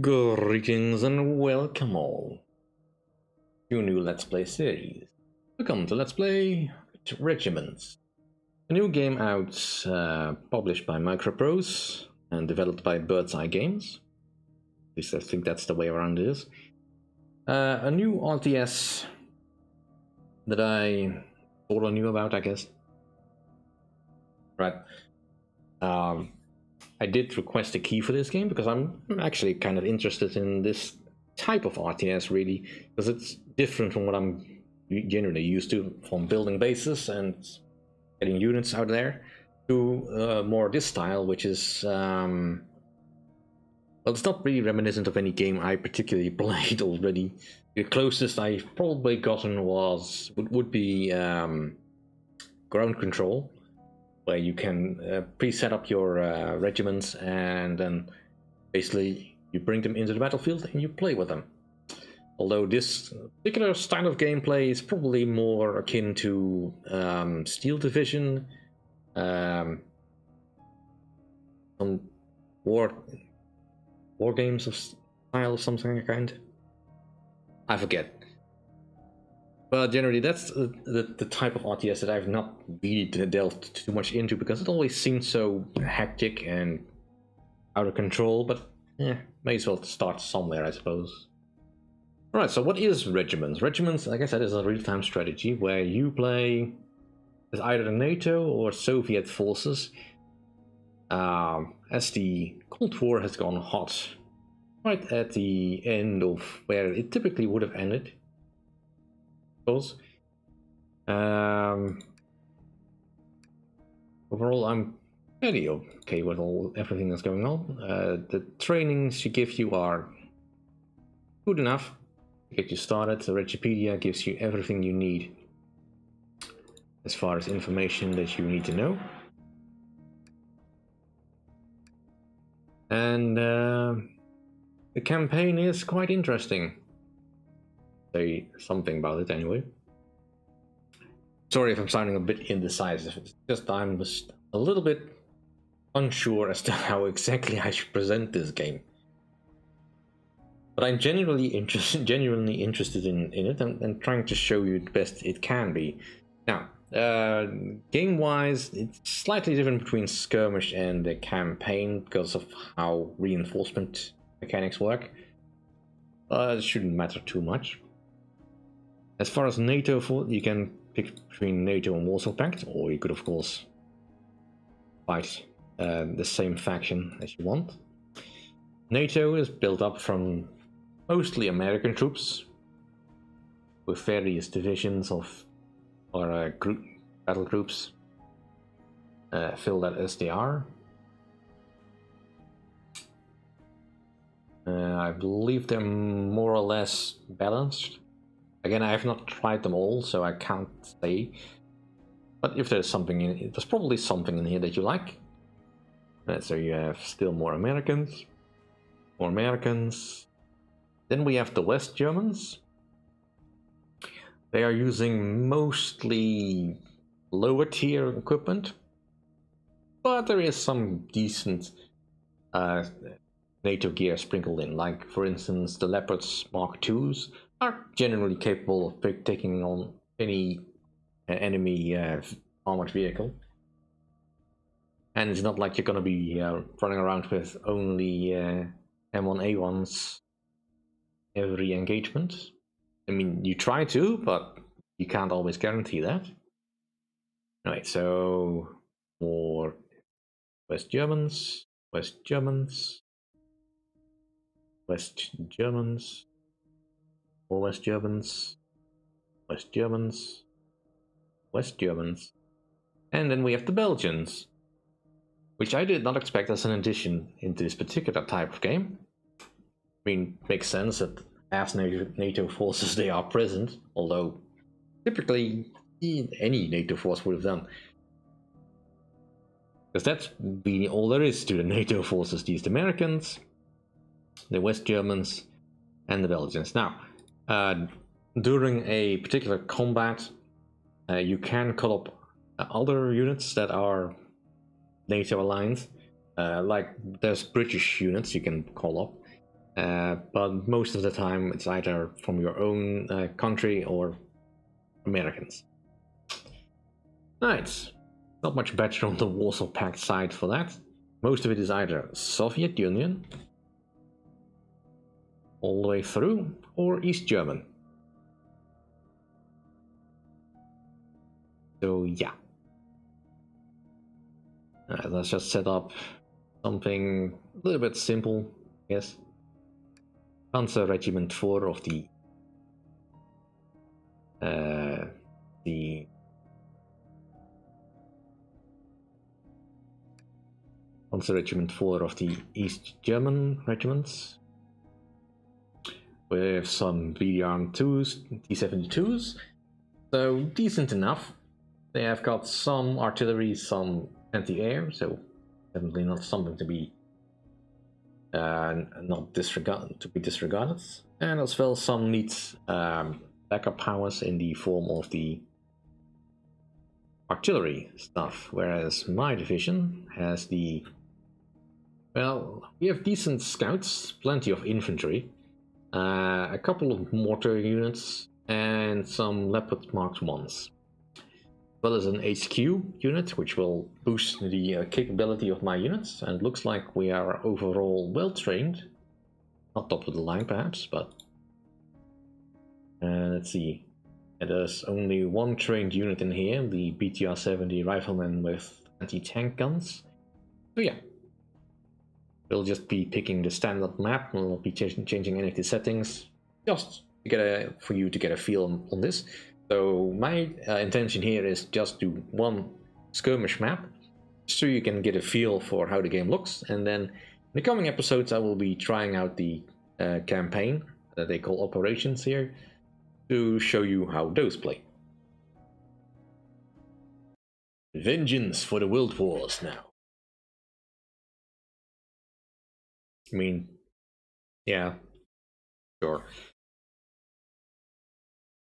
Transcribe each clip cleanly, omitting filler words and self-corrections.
Greetings and welcome all to a new Let's Play series. Welcome to Let's Play Regiments, a new game out published by Microprose and developed by Bird's Eye Games. At least I think that's the way around it is. A new RTS that I sort of knew about, I guess. Right. I did request a key for this game because I'm actually kind of interested in this type of RTS, really, because it's different from what I'm generally used to, from building bases and getting units out there, to more this style, which is well, it's not really reminiscent of any game I particularly played already. The closest I've probably gotten would be Ground Control, where you can pre-set up your regiments and then basically you bring them into the battlefield and you play with them. Although this particular style of gameplay is probably more akin to Steel Division, some war games of style of something kind. I forget. But generally, that's the type of RTS that I've not really delved too much into because it always seemed so hectic and out of control. But may as well start somewhere, I suppose. Alright, so what is Regiments? Regiments, like I said, is a real-time strategy where you play as either NATO or Soviet forces. As the Cold War has gone hot, right at the end of where it typically would have ended. Overall, I'm fairly okay with everything that's going on. The trainings she gives you are good enough to get you started. The Regipedia gives you everything you need as far as information that you need to know. And the campaign is quite interesting. Say something about it anyway. Sorry if I'm sounding a bit indecisive. It's just I'm just a little bit unsure as to how exactly I should present this game. But I'm genuinely interested in it and trying to show you the best it can be. Now, game-wise, it's slightly different between skirmish and the campaign because of how reinforcement mechanics work. It shouldn't matter too much. As far as NATO, you can pick between NATO and Warsaw Pact, or you could of course fight the same faction as you want. NATO is built up from mostly American troops, with various divisions or battle groups filled out as they are. I believe they're more or less balanced. Again, I have not tried them all, so I can't say. But if there's something in it, there's probably something in here that you like. So you have still more Americans. More Americans. Then we have the West Germans. They are using mostly lower tier equipment. But there is some decent NATO gear sprinkled in. Like, for instance, the Leopards Mark IIs are generally capable of taking on any enemy armored vehicle, and it's not like you're going to be running around with only M1A1s every engagement. I mean, you try to, but you can't always guarantee that. Alright, so more West Germans, West Germans, West Germans, more West Germans, West Germans, West Germans, and then we have the Belgians, which I did not expect as an addition into this particular type of game. I mean, it makes sense that as NATO forces they are present, although typically any NATO force would have done. Because that's really all there is to the NATO forces, these Americans, the West Germans, and the Belgians. Now, during a particular combat, you can call up other units that are NATO aligned. Like there's British units you can call up, but most of the time it's either from your own country or Americans. Right, not much better on the Warsaw Pact side for that. Most of it is either Soviet Union, all the way through, or East German. So yeah. Let's just set up something a little bit simple, I guess. Panzer Regiment 4 of the Panzer Regiment 4 of the East German regiments, with some BDR-2s, T-72s, so decent enough. They have got some artillery, some anti-air, so definitely not something to be disregarded, and as well some neat backup powers in the form of the artillery stuff, whereas my division has the, well, we have decent scouts, plenty of infantry, a couple of mortar units, and some Leopard Mark 1s. As well as an HQ unit, which will boost the capability of my units, and it looks like we are overall well trained. Not top of the line perhaps, but let's see. There's only one trained unit in here, the BTR-70 rifleman with anti-tank guns. So yeah, we'll just be picking the standard map, we'll not be changing any of the settings, just to get for you to get a feel on this. So my intention here is just do one skirmish map, so you can get a feel for how the game looks, and then in the coming episodes I will be trying out the campaign that they call operations here, to show you how those play. Vengeance for the World Wars now. I mean, yeah, sure.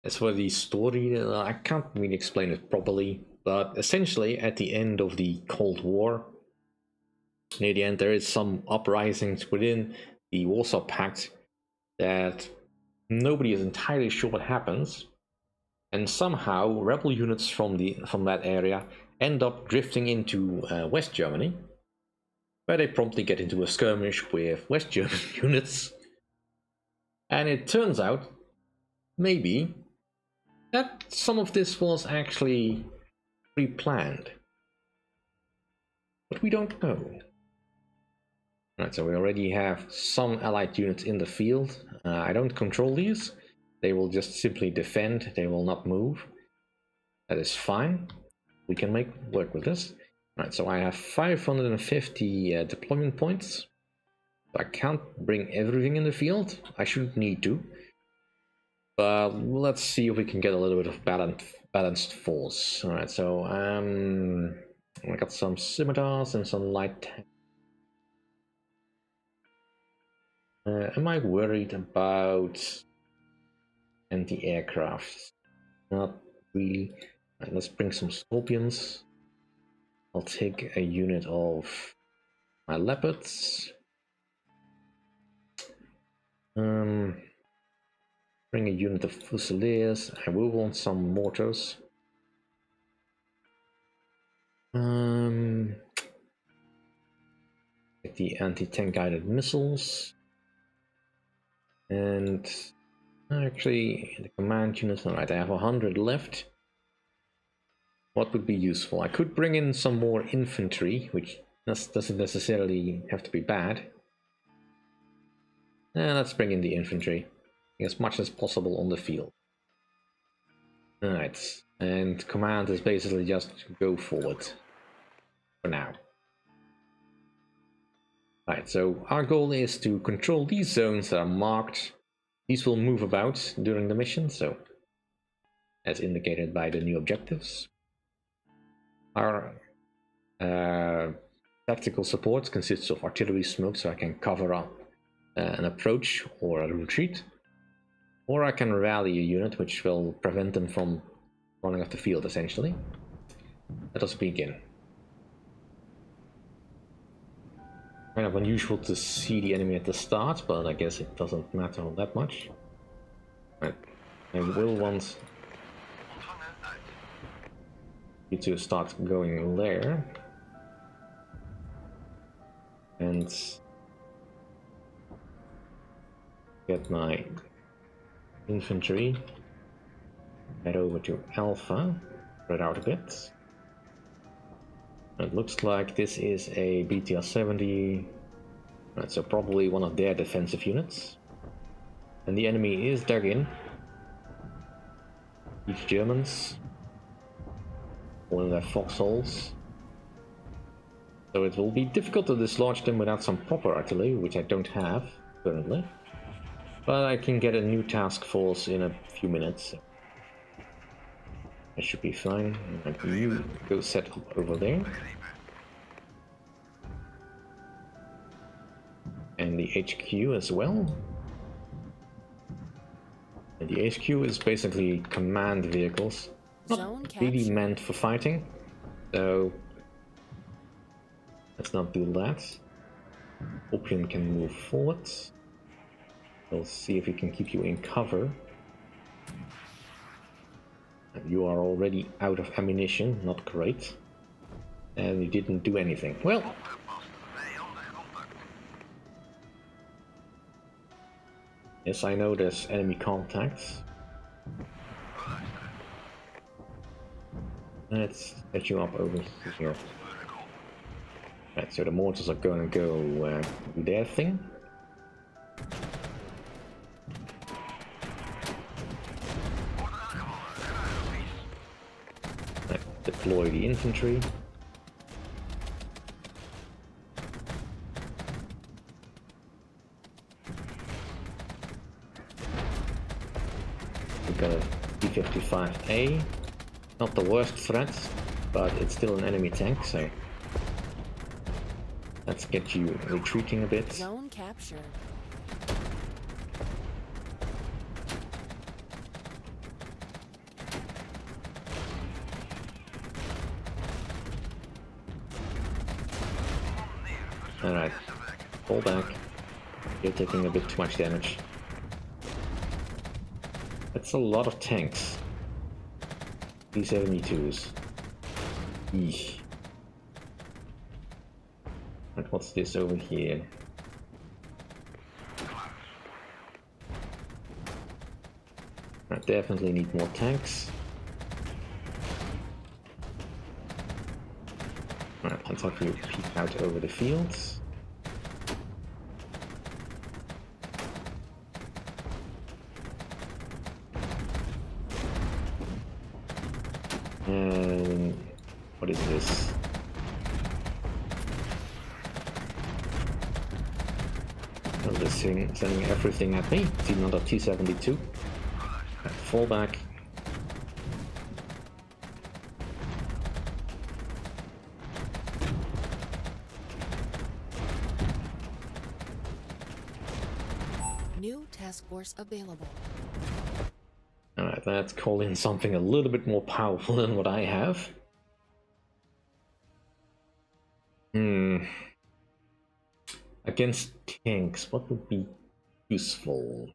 As for the story, I can't really explain it properly, but essentially at the end of the Cold War, near the end, there is some uprisings within the Warsaw Pact that nobody is entirely sure what happens, and somehow rebel units from that area end up drifting into West Germany, where they promptly get into a skirmish with West German units, and it turns out, maybe, that some of this was actually pre-planned. But we don't know. Right, so we already have some allied units in the field. I don't control these. They will just simply defend, they will not move. That is fine. We can make work with this. Right, so I have 550 deployment points. I can't bring everything in the field. I shouldn't need to. But let's see if we can get a little bit of balanced force. Alright, so I got some scimitars and some light tanks. Am I worried about anti-aircraft? Not really. Right, let's bring some Scorpions. I'll take a unit of my Leopards. Bring a unit of Fusiliers. I will want some mortars. Get the anti-tank guided missiles. And actually, the command units. Alright, I have 100 left. What would be useful? I could bring in some more infantry, which doesn't necessarily have to be bad. Let's bring in the infantry as much as possible on the field. Alright, and command is basically just go forward for now. Alright, so our goal is to control these zones that are marked. These will move about during the mission, so as indicated by the new objectives. Our tactical support consists of artillery smoke, so I can cover up an approach or a retreat. Or I can rally a unit which will prevent them from running off the field, essentially. Let us begin. Kind of unusual to see the enemy at the start, but I guess it doesn't matter all that much. Right. I will want you to start going there. And get my infantry. Head over to Alpha. Spread out a bit. It looks like this is a BTR-70. Right, so probably one of their defensive units. And the enemy is dug in. These Germans. All in their foxholes. So it will be difficult to dislodge them without some proper artillery, which I don't have currently. But I can get a new task force in a few minutes. That should be fine. And you go set up over there. And the HQ as well. And the HQ is basically command vehicles. Not really meant for fighting. So let's not do that. Opium can move forward. We'll see if we can keep you in cover. You are already out of ammunition, not great. And you didn't do anything. Well, yes, I know there's enemy contacts. Let's set you up over here. Right, so the mortars are going to go do their thing. Right, deploy the infantry. We've got a T-55A. Not the worst threat, but it's still an enemy tank, so let's get you retreating a bit. Zone captured. Alright, fall back. You're taking a bit too much damage. That's a lot of tanks. T-72s. Eesh. And what's this over here? I definitely need more tanks. Alright, let's have you peek out over the fields. And what is this? I'm just sending everything at me. Another T-72. Fall back. New task force available. Alright, let's call in something a little bit more powerful than what I have. Against tanks, what would be useful?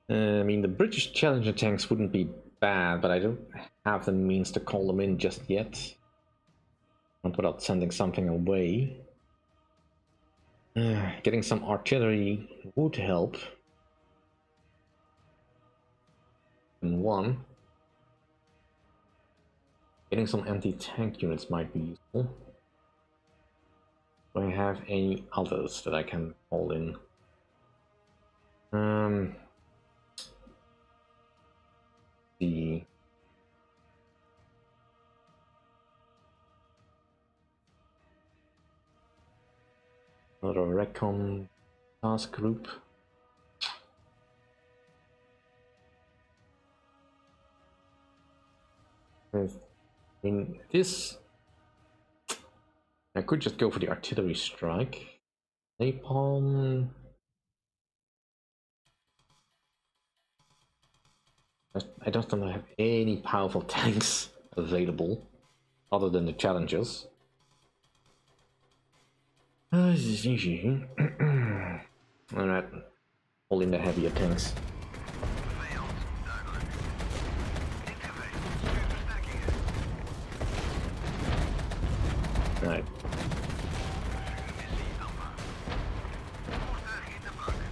I mean, the British Challenger tanks wouldn't be bad, but I don't have the means to call them in just yet. Not without sending something away. Getting some artillery would help. And one. Getting some anti-tank units might be useful. Do I have any others that I can call in? The another recon task group. I mean, this I could just go for the artillery strike. Napalm. I don't think I have any powerful tanks available other than the Challengers. Alright, all in the heavier tanks. Right.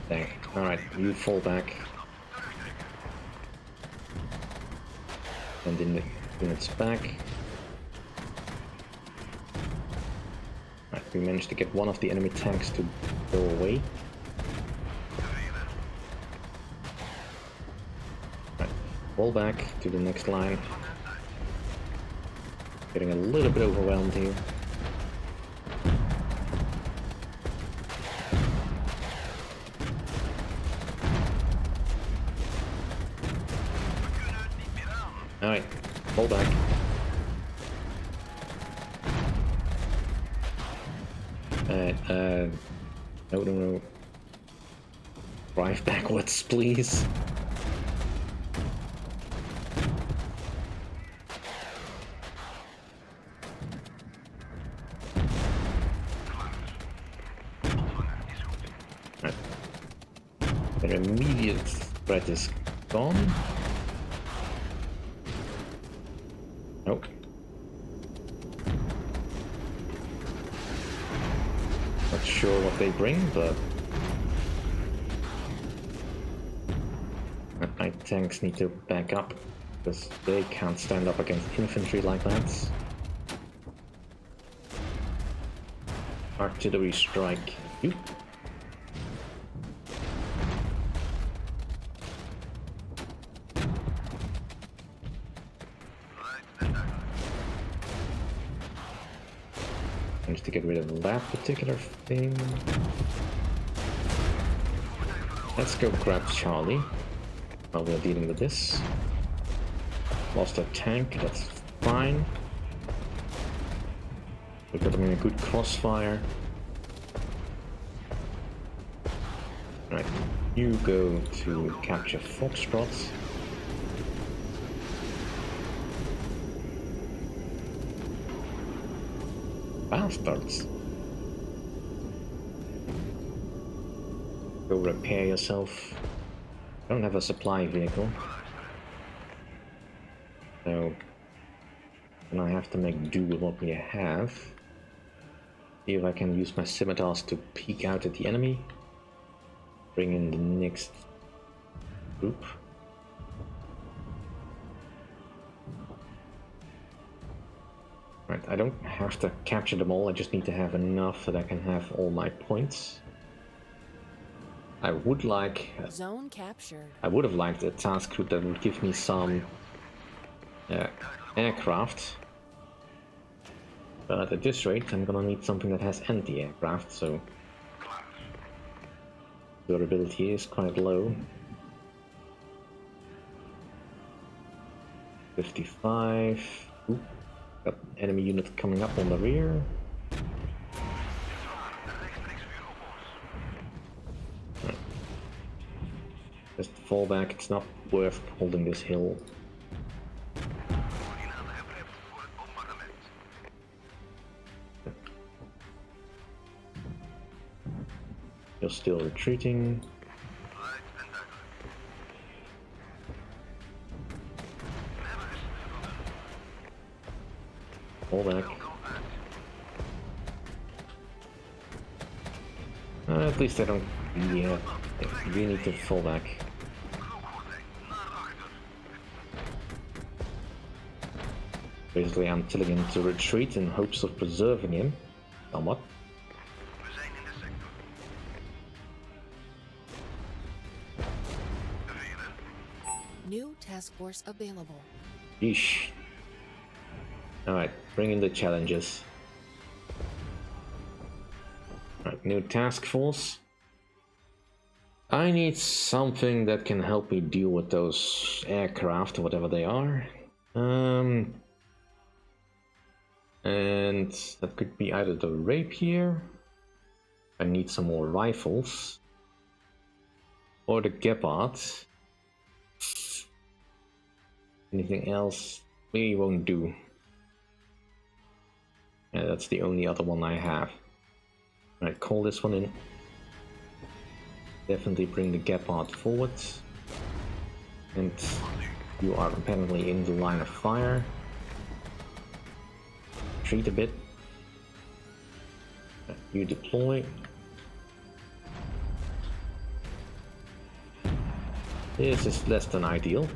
Dang. Alright, you fall back. And in the units back. Right, we managed to get one of the enemy tanks to go away. Right, fall back to the next line. Getting a little bit overwhelmed here. Alright, fall back. No. Drive backwards, please. Right. Their immediate threat is gone. Nope. Not sure what they bring, but my tanks need to back up because they can't stand up against infantry like that. Artillery strike. You. Managed to get rid of that particular thing. Let's go grab Charlie while we're dealing with this. Lost a tank, that's fine. We got them in a good crossfire. Right, you go to capture Foxtrot. Bastards. Go repair yourself. Don't have a supply vehicle. So and I have to make do with what we have. See if I can use my scimitars to peek out at the enemy. Bring in the next group. Right, I don't have to capture them all, I just need to have enough that I can have all my points. I would like... Zone captured. I would have liked a task group that would give me some aircraft. But at this rate, I'm gonna need something that has anti-aircraft, so... durability is quite low. 55... Ooh. Got enemy unit coming up on the rear. Just fall back, it's not worth holding this hill. You're still retreating. Fall back. At least I don't... Yeah, we need to fall back. Basically, I'm telling him to retreat in hopes of preserving him. Somewhat. New task force available. Yeesh. Alright, bring in the challenges. Alright, new task force. I need something that can help me deal with those aircraft, whatever they are. And that could be either the Rapier. I need some more rifles. Or the Gepard. Anything else really won't do. Yeah, that's the only other one I have. Alright, call this one in. Definitely bring the Gepard forward. And you are apparently in the line of fire. Retreat a bit. You deploy. This is less than ideal.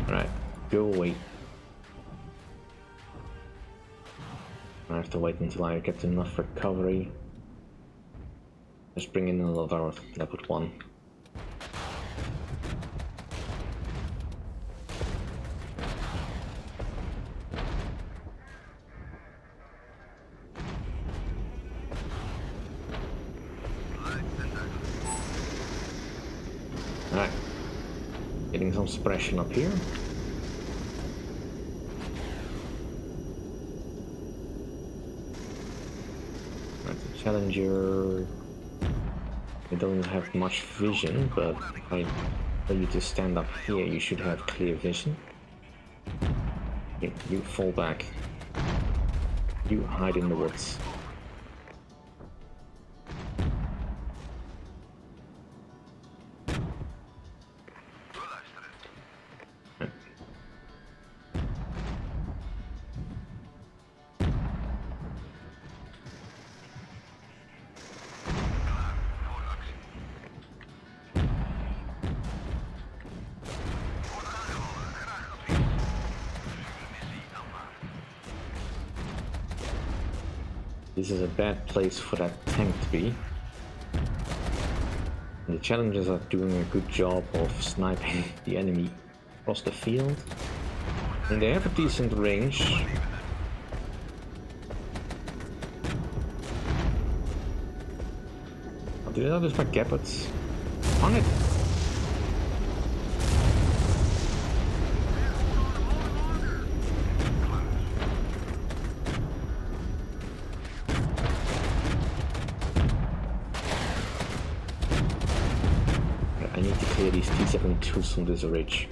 Alright, go away. I have to wait until I get enough recovery. Just bring in another Leopard 1. Alright. Getting some suppression up here. Challenger, you don't have much vision, but if I tell you to stand up here, you should have clear vision. Okay, you fall back. You hide in the woods. This is a bad place for that tank to be. And the Challengers are doing a good job of sniping the enemy across the field. And they have a decent range. I'll do that with my Gepards. On it! I need to clear these T-72s from this ridge.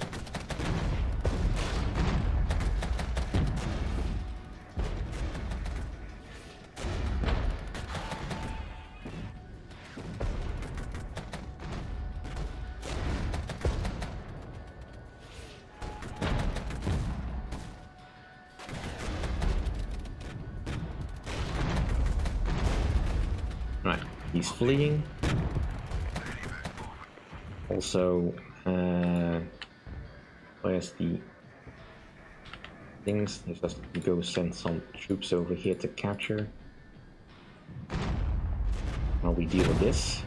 Right, he's fleeing. Also, where's the things? Let's just go send some troops over here to capture. While we deal with this.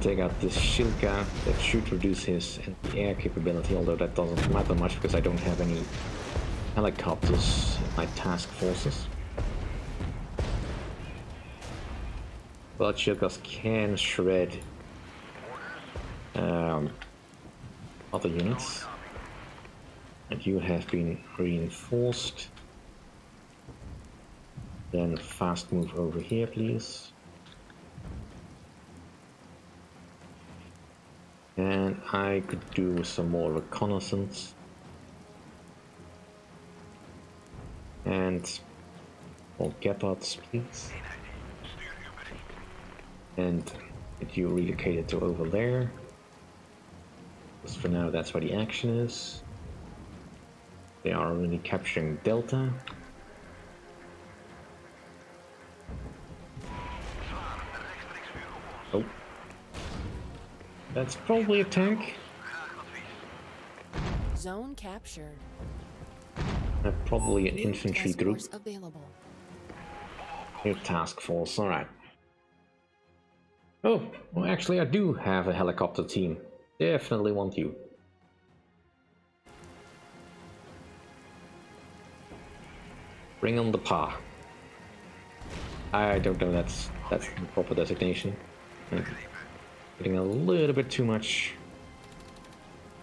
Take out this Shilka that should reduce his anti-air capability, although that doesn't matter much because I don't have any helicopters in my task forces. But Shilkas can shred other units, and you have been reinforced. Then fast move over here, please. And I could do some more reconnaissance. And more Gepards, please. And get you relocated to over there. Because for now that's where the action is. They are already capturing Delta. Oh. That's probably a tank. Zone captured. Probably an New infantry task group. force available. Your task force, alright. Oh, well, actually I do have a helicopter team. Definitely want you. Bring on the Pa. I don't know that's the proper designation. I'm getting a little bit too much.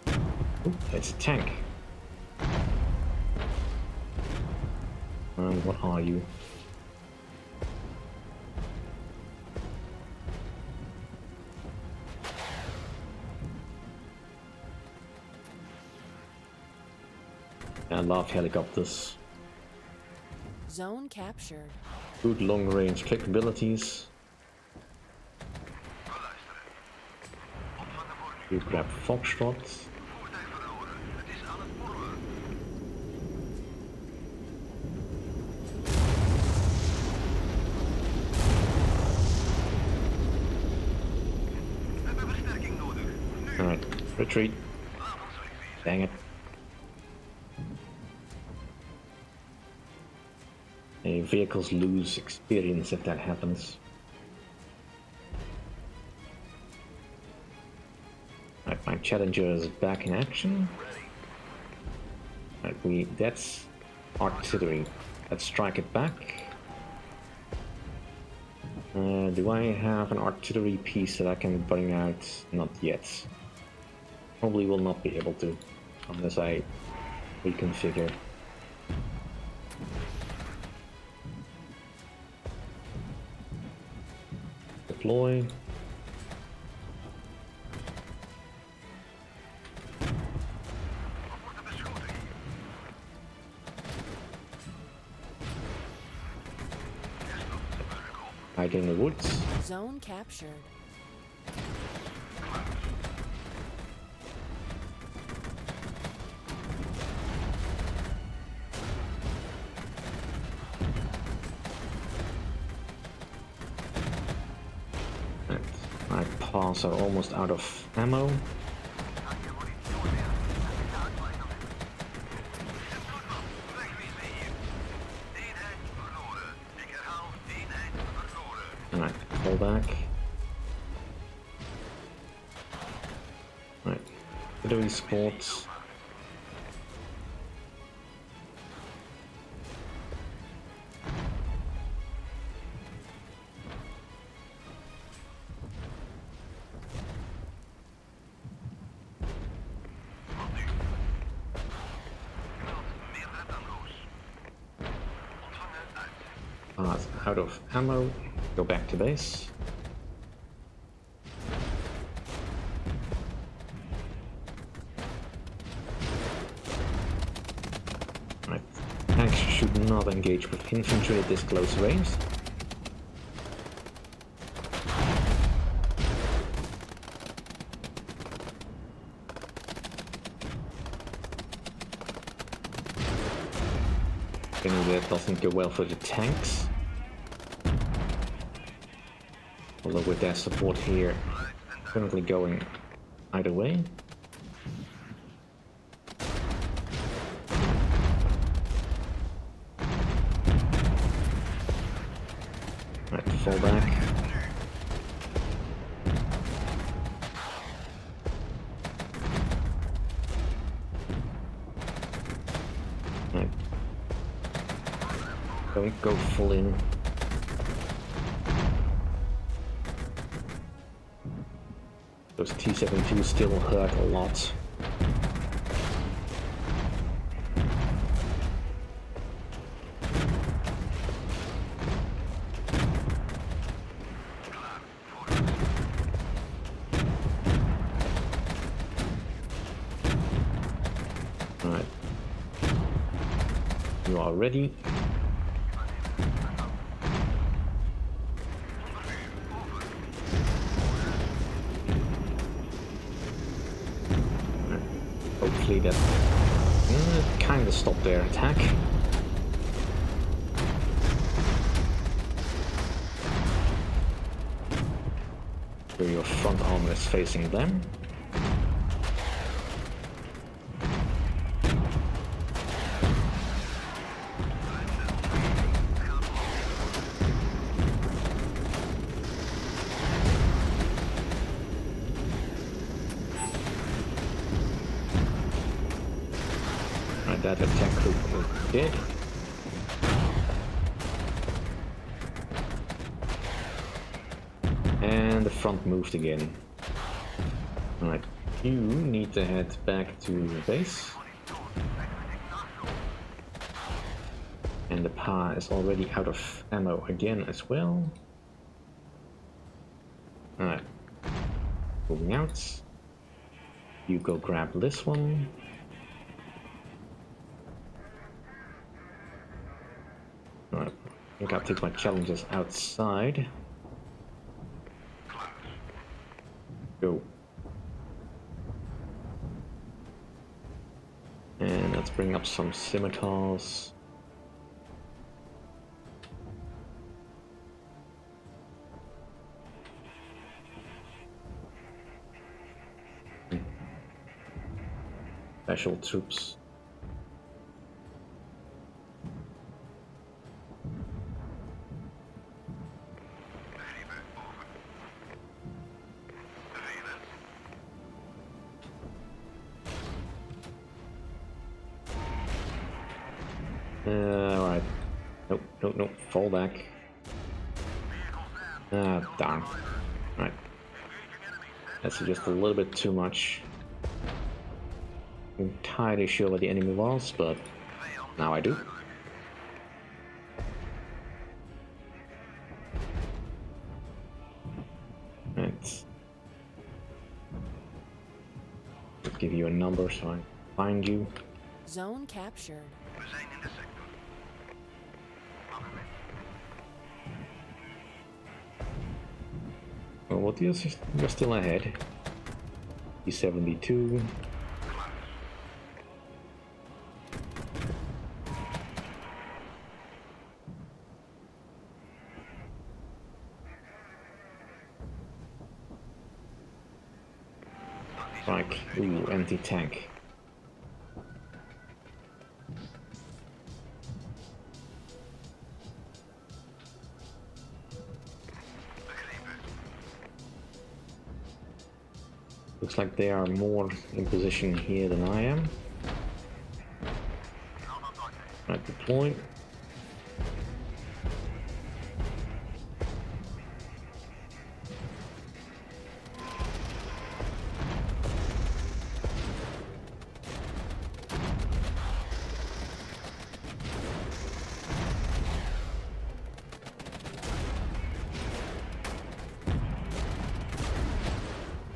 Ooh, it's a tank. What are you? I love helicopters. Zone captured. Good long-range capabilities. You grab Foxtrot. Alright, retreat. Dang it. Vehicles lose experience if that happens. Right, my Challenger is back in action. Right, that's artillery. Let's strike it back. Do I have an artillery piece that I can bring out? Not yet. Probably will not be able to, unless I reconfigure. Deploy. Hide in the woods. Zone captured. My paws are almost out of ammo. Alright, fall back. Right, Italy sports. Out of ammo, go back to base. Right, tanks should not engage with infantry at this close range. That doesn't go well for the tanks. Although with their support here, currently going either way. Right, fall back. Right. Don't go full in. Those T-72 still hurt a lot. Alright. You are ready. Hopefully that kind of stopped their attack. So your front armor is facing them. that attack group is dead. And the front moved again. Alright, you need to head back to the base. And the Pa is already out of ammo again as well. Alright. Moving out. You go grab this one. Alright. I think I'll take my challenges outside. Go. And let's bring up some scimitars. Special troops. Alright. Nope, nope, nope. Fall back. Ah, darn. Right. That's just a little bit too much. I'm entirely sure where the enemy was, but now I do. Let's give you a number so I find you. Zone captured. Well, what is you're still ahead? E72. Like, ooh, anti-tank. Looks like they are more in position here than I am. Right, deploy.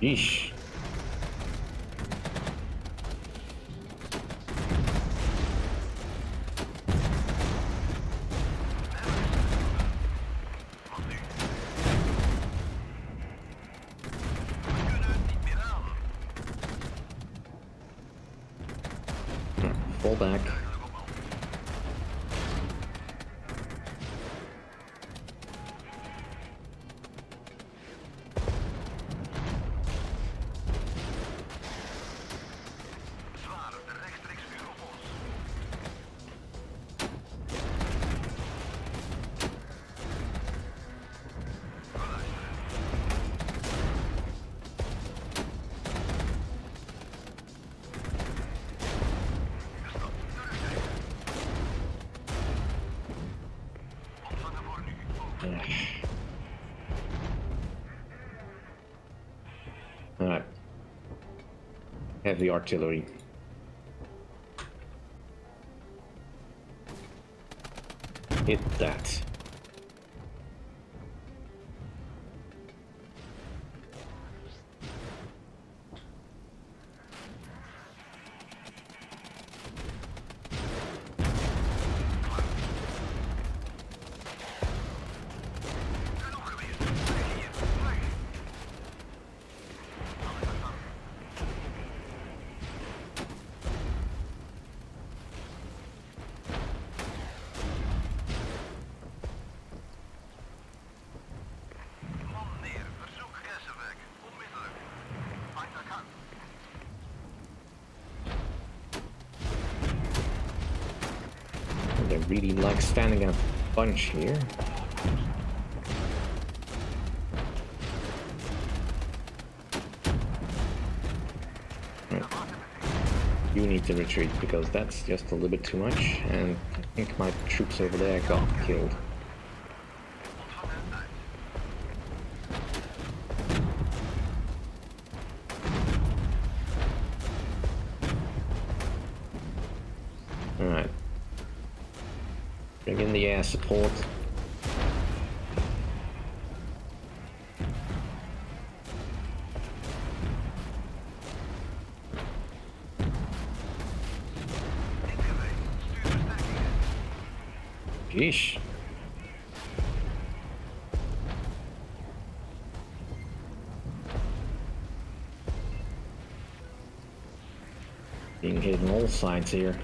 Yeesh. Fall back. Alright. Heavy artillery. Hit that. They really like standing in a bunch here. Right. You need to retreat, because that's just a little bit too much, and I think my troops over there got killed. Alright. Bring in the air support. Yeesh. Being hit on all sides here.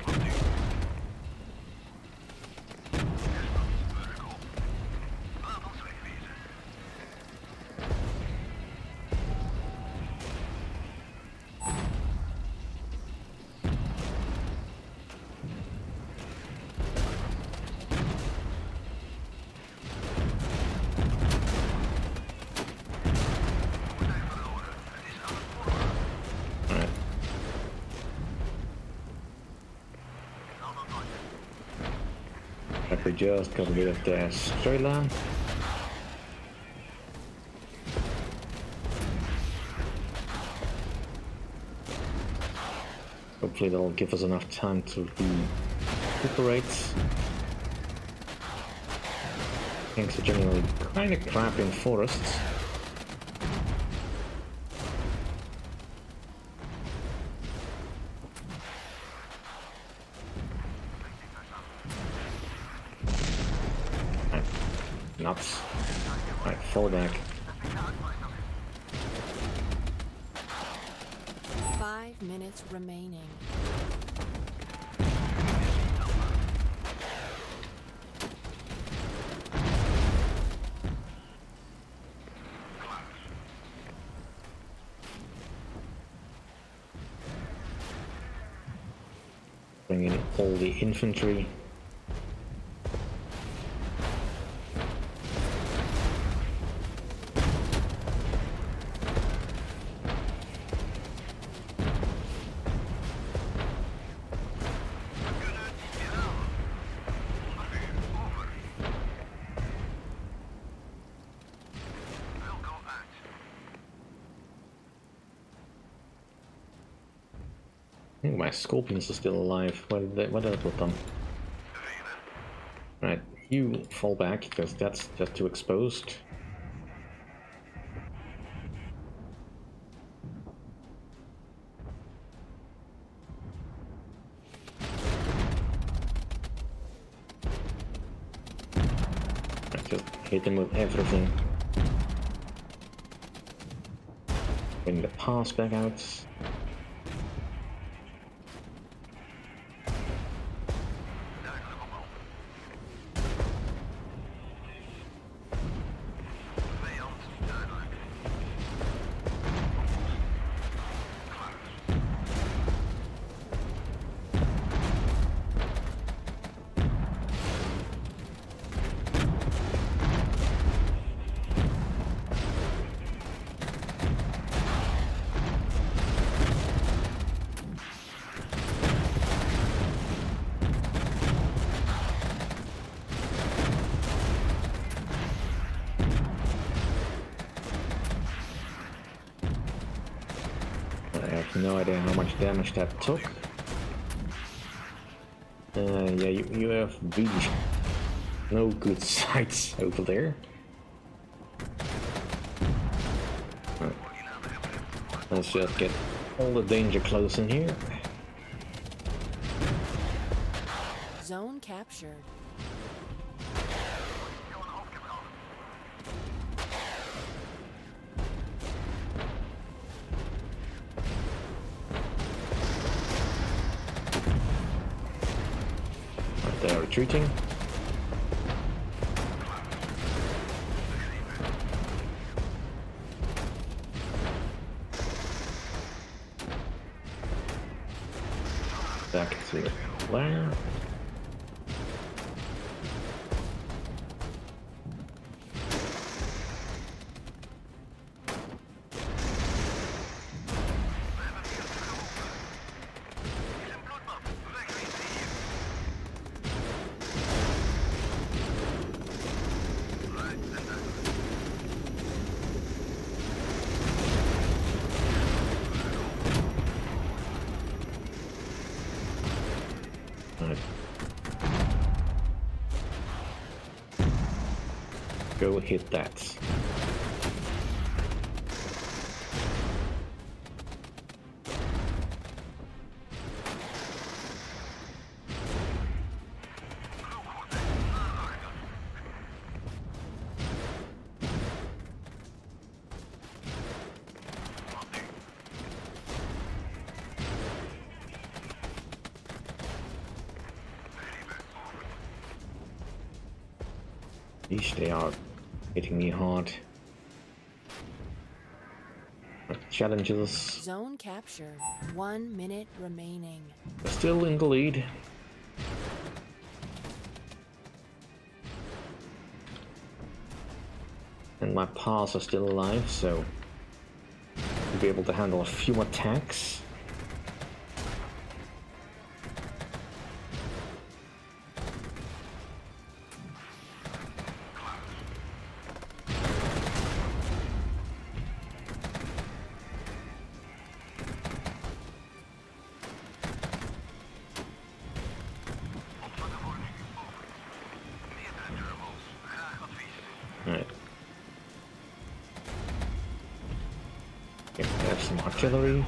We just got rid of the straight line. Hopefully that'll give us enough time to recuperate. Things are generally kind of crap in forests. Nuts. Alright, fall back. 5 minutes remaining. Bring in all the infantry. I think my scorpions are still alive. What did I put them? Right, you fall back, because that's just too exposed. Right, just hit them with everything. Bring the pass back out. No idea how much damage that took. Yeah, you have really no good sights over there. Right. Let's just get all the danger close in here. Zone captured. They are retreating. Back to the flare. Right. Go hit that. Eesh, they are hitting me hard. Challenges. Zone captured. 1 minute remaining. We're still in the lead. And my paws are still alive, so I'll be able to handle a few attacks. Alright. Okay, we have some artillery.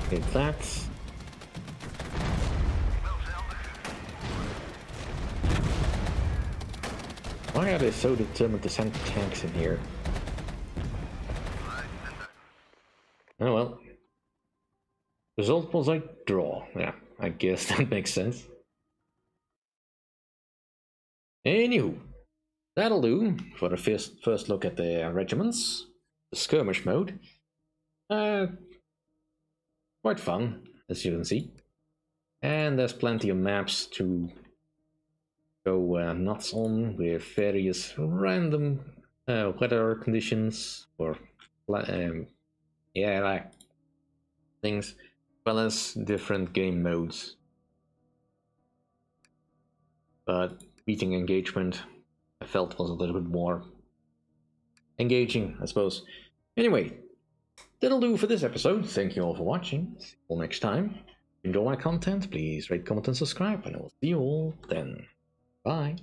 Hit that. Why are they so determined to send tanks in here? Oh well. Result was a draw. Yeah, I guess that makes sense. Anywho, that'll do for the first look at the regiments. The skirmish mode. Quite fun, as you can see. And there's plenty of maps to go nuts on with various random weather conditions or like things, as well as different game modes. But beating engagement, I felt was a little bit more engaging, I suppose. Anyway, that'll do for this episode. Thank you all for watching. See you all next time. If you enjoy my content, please rate, comment, and subscribe, and I will see you all then. Bye.